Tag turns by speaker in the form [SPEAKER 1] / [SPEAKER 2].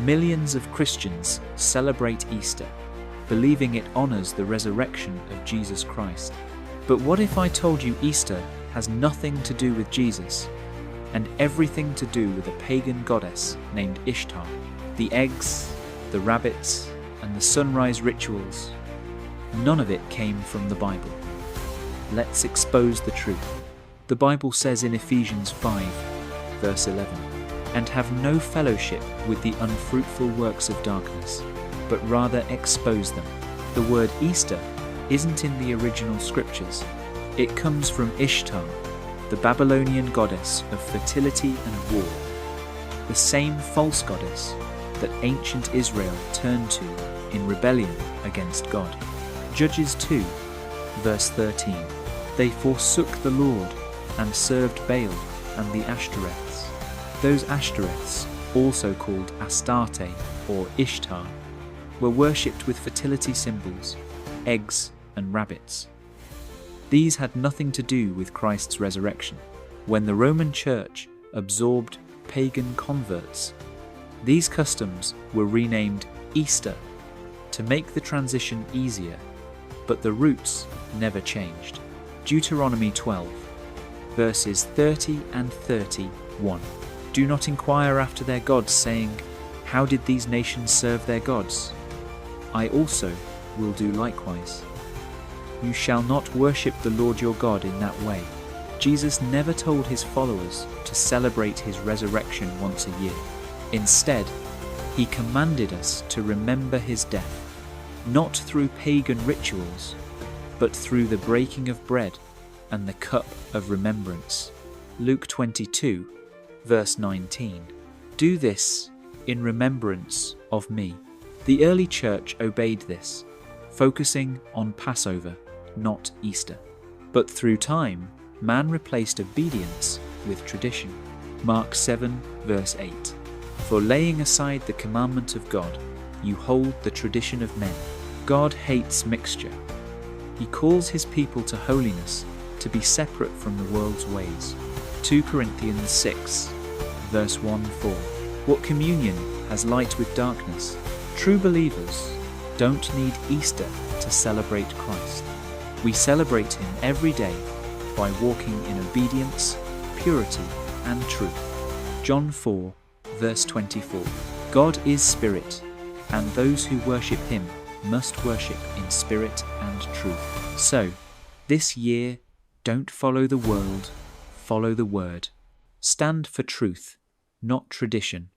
[SPEAKER 1] Millions of Christians celebrate Easter, believing it honors the resurrection of Jesus Christ. But what if I told you Easter has nothing to do with Jesus, and everything to do with a pagan goddess named Ishtar? The eggs, the rabbits, and the sunrise rituals, none of it came from the Bible. Let's expose the truth. The Bible says in Ephesians 5, verse 11, "And have no fellowship with the unfruitful works of darkness, but rather expose them." The word Easter isn't in the original scriptures. It comes from Ishtar, the Babylonian goddess of fertility and war, the same false goddess that ancient Israel turned to in rebellion against God. Judges 2, verse 13, "They forsook the Lord and served Baal and the Ashtoreths." Those Ashtoreths, also called Astarte or Ishtar, were worshipped with fertility symbols, eggs and rabbits. These had nothing to do with Christ's resurrection. When the Roman Church absorbed pagan converts, these customs were renamed Easter to make the transition easier, but the roots never changed. Deuteronomy 12, verses 30 and 31. "Do not inquire after their gods, saying, 'How did these nations serve their gods?' I also will do likewise. You shall not worship the Lord your God in that way." Jesus never told his followers to celebrate his resurrection once a year. Instead, he commanded us to remember his death, not through pagan rituals, but through the breaking of bread and the cup of remembrance. Luke 22, verse 19. "Do this in remembrance of me." The early church obeyed this, focusing on Passover, not Easter. But through time, man replaced obedience with tradition. Mark 7, verse 8. "For laying aside the commandment of God, you hold the tradition of men." God hates mixture. He calls his people to holiness, to be separate from the world's ways. 2 Corinthians 6, verse 1-4. "What communion has light with darkness?" True believers don't need Easter to celebrate Christ. We celebrate him every day by walking in obedience, purity, and truth. John 4, verse 24. "God is spirit, and those who worship him must worship in spirit and truth." So, this year, don't follow the world, follow the word. Stand for truth, not tradition.